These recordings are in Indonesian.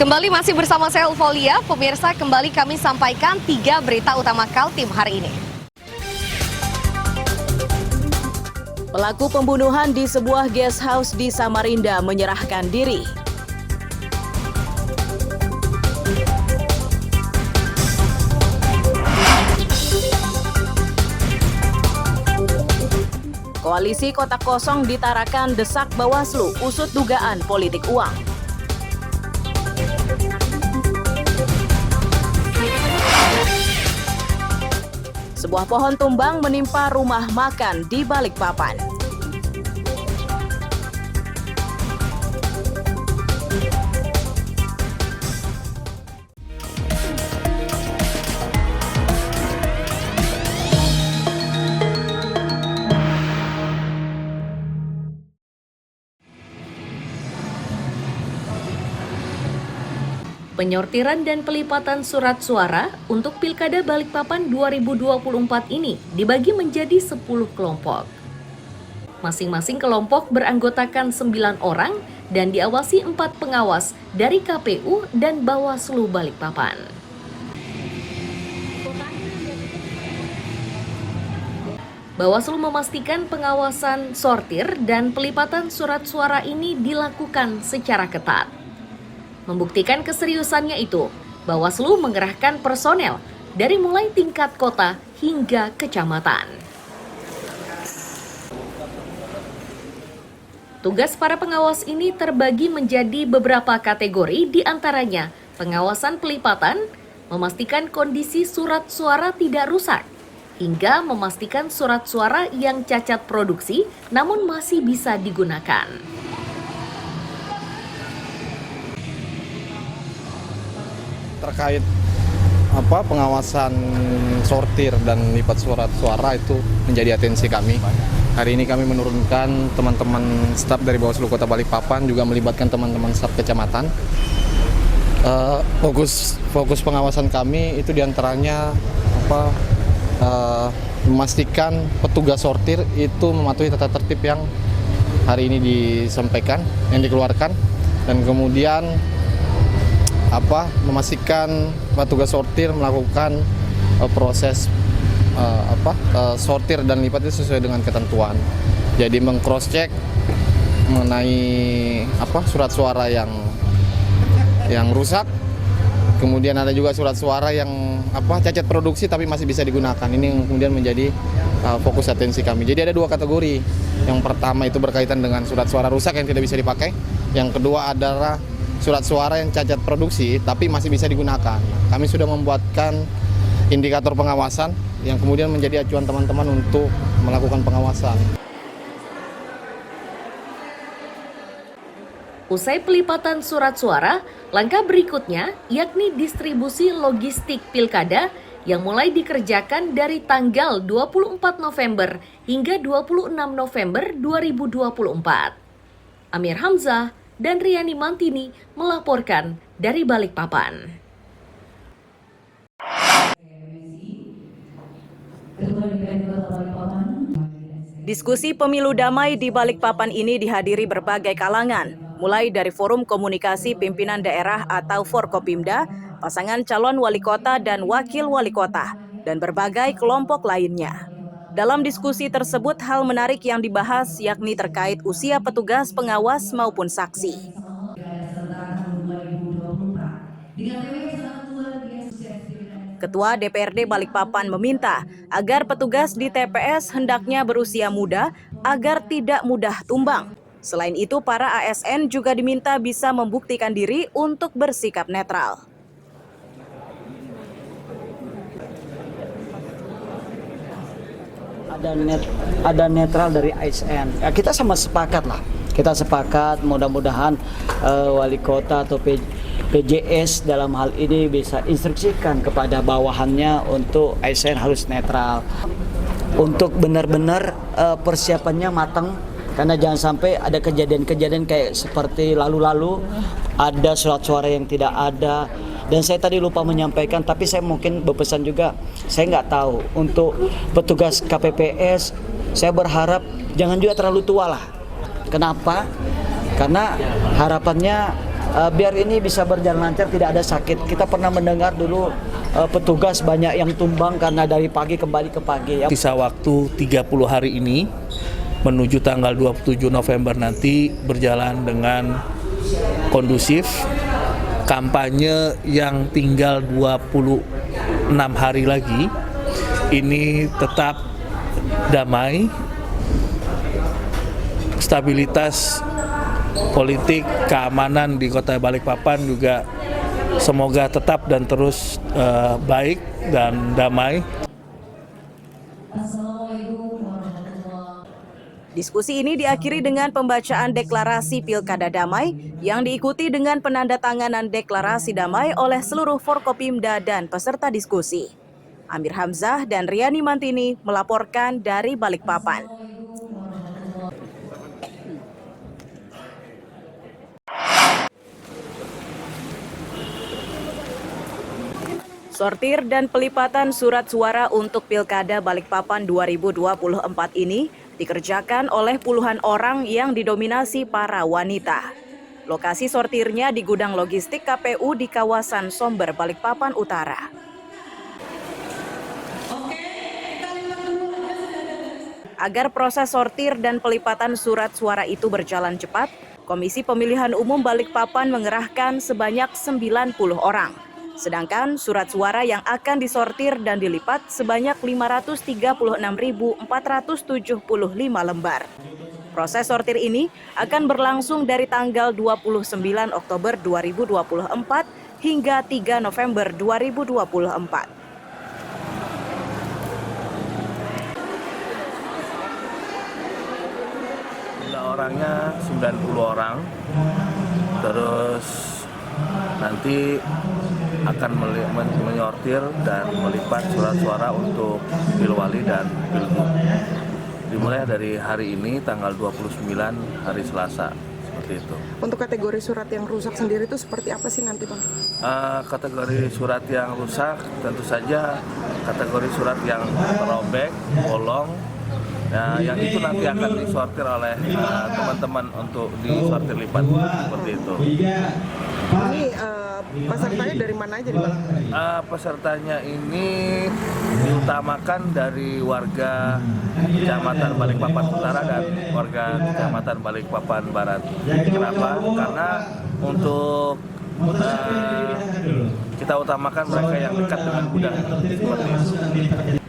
Kembali masih bersama saya Ulfolia, pemirsa kembali kami sampaikan 3 berita utama Kaltim hari ini. Pelaku pembunuhan di sebuah guest house di Samarinda menyerahkan diri. Koalisi Kotak Kosong di Tarakan desak Bawaslu usut dugaan politik uang. Sebuah pohon tumbang menimpa rumah makan di Balikpapan. Penyortiran dan pelipatan surat suara untuk Pilkada Balikpapan 2024 ini dibagi menjadi 10 kelompok. Masing-masing kelompok beranggotakan 9 orang dan diawasi 4 pengawas dari KPU dan Bawaslu Balikpapan. Bawaslu memastikan pengawasan sortir dan pelipatan surat suara ini dilakukan secara ketat. Membuktikan keseriusannya itu, Bawaslu mengerahkan personel dari mulai tingkat kota hingga kecamatan. Tugas para pengawas ini terbagi menjadi beberapa kategori, di antaranya pengawasan pelipatan, memastikan kondisi surat suara tidak rusak, hingga memastikan surat suara yang cacat produksi namun masih bisa digunakan. Terkait pengawasan sortir dan lipat surat suara itu menjadi atensi kami. Hari ini kami menurunkan teman-teman staf dari Bawaslu Kota Balikpapan, juga melibatkan teman-teman staf kecamatan. Fokus pengawasan kami itu diantaranya memastikan petugas sortir itu mematuhi tata tertib yang hari ini disampaikan, yang dikeluarkan, dan kemudian memastikan petugas sortir melakukan proses sortir dan lipat itu sesuai dengan ketentuan. Jadi meng-cross check mengenai surat suara yang rusak. Kemudian ada juga surat suara yang cacat produksi tapi masih bisa digunakan. Ini yang kemudian menjadi fokus atensi kami. Jadi ada 2 kategori. Yang pertama itu berkaitan dengan surat suara rusak yang tidak bisa dipakai. Yang kedua adalah surat suara yang cacat produksi tapi masih bisa digunakan. Kami sudah membuatkan indikator pengawasan yang kemudian menjadi acuan teman-teman untuk melakukan pengawasan. Usai pelipatan surat suara, langkah berikutnya yakni distribusi logistik Pilkada yang mulai dikerjakan dari tanggal 24 November hingga 26 November 2024. Amir Hamzah dan Riani Mantini melaporkan dari Balikpapan. Diskusi pemilu damai di Balikpapan ini dihadiri berbagai kalangan, mulai dari Forum Komunikasi Pimpinan Daerah atau Forkopimda, pasangan calon wali kota dan wakil wali kota, dan berbagai kelompok lainnya. Dalam diskusi tersebut, hal menarik yang dibahas yakni terkait usia petugas pengawas maupun saksi. Ketua DPRD Balikpapan meminta agar petugas di TPS hendaknya berusia muda agar tidak mudah tumbang. Selain itu, para ASN juga diminta bisa membuktikan diri untuk bersikap netral. Ada netral dari ASN. Ya, kita sama sepakat lah. Kita sepakat mudah-mudahan wali kota atau PJS dalam hal ini bisa instruksikan kepada bawahannya untuk ASN harus netral. Untuk benar-benar persiapannya matang, karena jangan sampai ada kejadian-kejadian kayak seperti lalu-lalu ada surat suara yang tidak ada. Dan saya tadi lupa menyampaikan, tapi saya mungkin berpesan juga, saya nggak tahu untuk petugas KPPS, saya berharap jangan juga terlalu tua lah. Kenapa? Karena harapannya biar ini bisa berjalan lancar, tidak ada sakit. Kita pernah mendengar dulu petugas banyak yang tumbang karena dari pagi kembali ke pagi. Ya. Sisa waktu 30 hari ini menuju tanggal 27 November nanti berjalan dengan kondusif. Kampanye yang tinggal 26 hari lagi ini tetap damai, stabilitas politik, keamanan di Kota Balikpapan juga semoga tetap dan terus baik dan damai. Diskusi ini diakhiri dengan pembacaan deklarasi Pilkada Damai yang diikuti dengan penandatanganan deklarasi damai oleh seluruh Forkopimda dan peserta diskusi. Amir Hamzah dan Riani Mantini melaporkan dari Balikpapan. Sortir dan pelipatan surat suara untuk Pilkada Balikpapan 2024 ini dikerjakan oleh puluhan orang yang didominasi para wanita. Lokasi sortirnya di gudang logistik KPU di kawasan Somber, Balikpapan Utara. Agar proses sortir dan pelipatan surat suara itu berjalan cepat, Komisi Pemilihan Umum Balikpapan mengerahkan sebanyak 90 orang. Sedangkan surat suara yang akan disortir dan dilipat sebanyak 536.475 lembar. Proses sortir ini akan berlangsung dari tanggal 29 Oktober 2024 hingga 3 November 2024. Orangnya 90 orang, terus nanti akan menyortir dan melipat surat suara untuk Pilwali dan Pilgub. Dimulai dari hari ini tanggal 29 hari Selasa, seperti itu. Untuk kategori surat yang rusak sendiri itu seperti apa sih nanti, Bang? Kategori surat yang rusak tentu saja kategori surat yang terobek, bolong. Nah, yang itu nanti akan disortir oleh teman-teman untuk disortir lipat, seperti itu. Ini pesertanya dari mana aja nih, Bang? Pesertanya ini diutamakan dari warga Kecamatan Balikpapan Utara dan warga Kecamatan Balikpapan Barat. Kenapa? Karena untuk kita utamakan mereka yang dekat dengan gudang, seperti itu.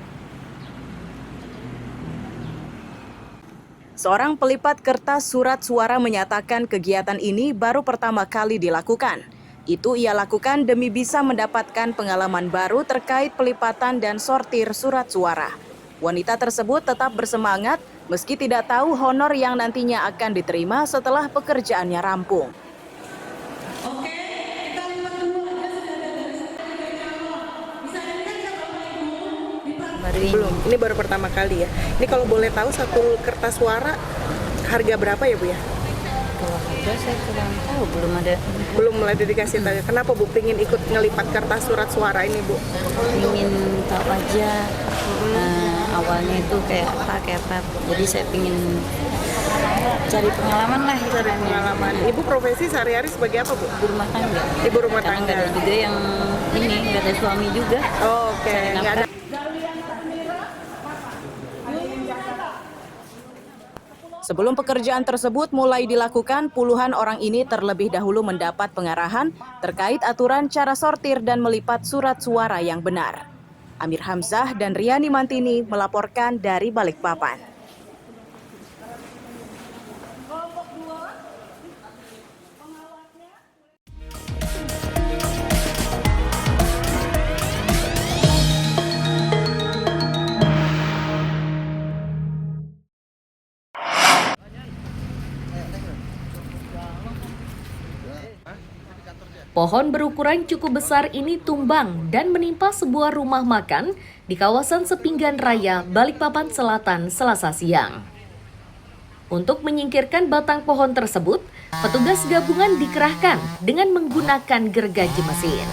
Seorang pelipat kertas surat suara menyatakan kegiatan ini baru pertama kali dilakukan. Itu ia lakukan demi bisa mendapatkan pengalaman baru terkait pelipatan dan sortir surat suara. Wanita tersebut tetap bersemangat meski tidak tahu honor yang nantinya akan diterima setelah pekerjaannya rampung. Belum, ini baru pertama kali ya. Ini kalau boleh tahu satu kertas suara harga berapa ya, Bu ya? Kalau harga saya kurang tahu, Belum mulai dikasih tahu. Kenapa Bu pingin ikut ngelipat kertas surat suara ini, Bu? ingin tahu aja awalnya itu kayak apa. Jadi saya pingin cari pengalaman lah. Cari pengalaman. Ibu profesi sehari-hari sebagai apa, Bu? Ibu rumah tangga. Ibu rumah Karena tangga. nggak ada juga yang ini, nggak ada suami juga. Oh, oke. Cari Nggak ada. nafkah. Sebelum pekerjaan tersebut mulai dilakukan, puluhan orang ini terlebih dahulu mendapat pengarahan terkait aturan cara sortir dan melipat surat suara yang benar. Amir Hamzah dan Riani Mantini melaporkan dari Balikpapan. Pohon berukuran cukup besar ini tumbang dan menimpa sebuah rumah makan di kawasan Sepinggan Raya, Balikpapan Selatan, Selasa siang. Untuk menyingkirkan batang pohon tersebut, petugas gabungan dikerahkan dengan menggunakan gergaji mesin.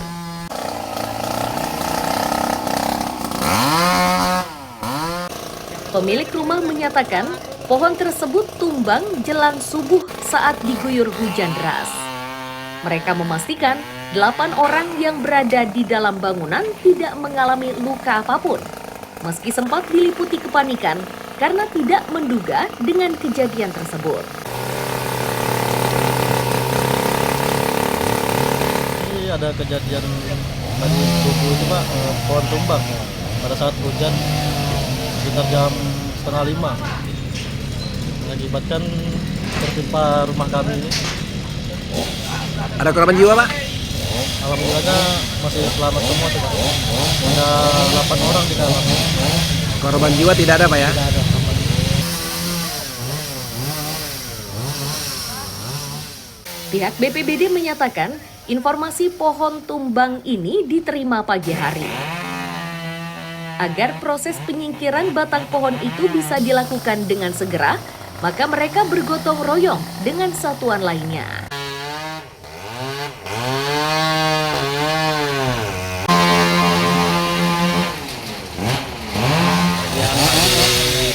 Pemilik rumah menyatakan pohon tersebut tumbang jelang subuh saat diguyur hujan deras. Mereka memastikan 8 orang yang berada di dalam bangunan tidak mengalami luka apapun. Meski sempat diliputi kepanikan karena tidak menduga dengan kejadian tersebut. Ini ada kejadian tadi subuh itu Pak, pohon tumbang pada saat hujan sekitar jam 4:30 mengakibatkan tertimpa rumah kami ini. Ada korban jiwa, Pak? Alhamdulillahnya masih selamat semua tuh Pak. Ada 8 orang di dalam. Korban jiwa tidak ada, Pak ya? Tidak ada. Pihak BPBD menyatakan informasi pohon tumbang ini diterima pagi hari. Agar proses penyingkiran batang pohon itu bisa dilakukan dengan segera, maka mereka bergotong royong dengan satuan lainnya.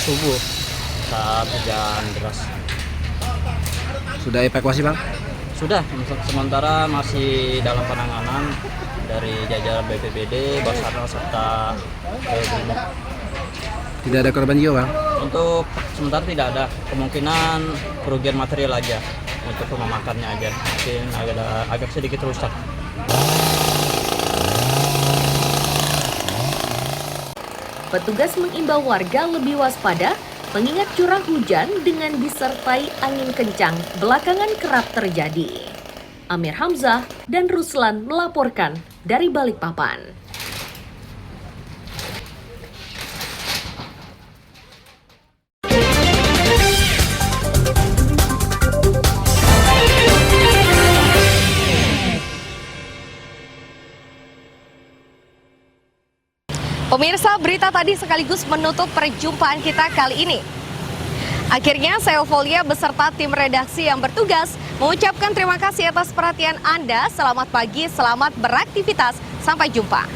Subuh saat hujan deras. Sudah evakuasi, Bang? Sudah, sementara masih dalam penanganan dari jajaran BPBD, Basarnas serta Brimob. Tidak ada korban jiwa, Bang? Untuk sementara tidak ada, kemungkinan kerugian material aja untuk rumah makannya aja, mungkin agak sedikit rusak. Petugas mengimbau warga lebih waspada mengingat curah hujan dengan disertai angin kencang belakangan kerap terjadi. Amir Hamzah dan Ruslan melaporkan dari Balikpapan. Pemirsa, berita tadi sekaligus menutup perjumpaan kita kali ini. Akhirnya, saya Eufolia beserta tim redaksi yang bertugas mengucapkan terima kasih atas perhatian Anda. Selamat pagi, selamat beraktivitas. Sampai jumpa.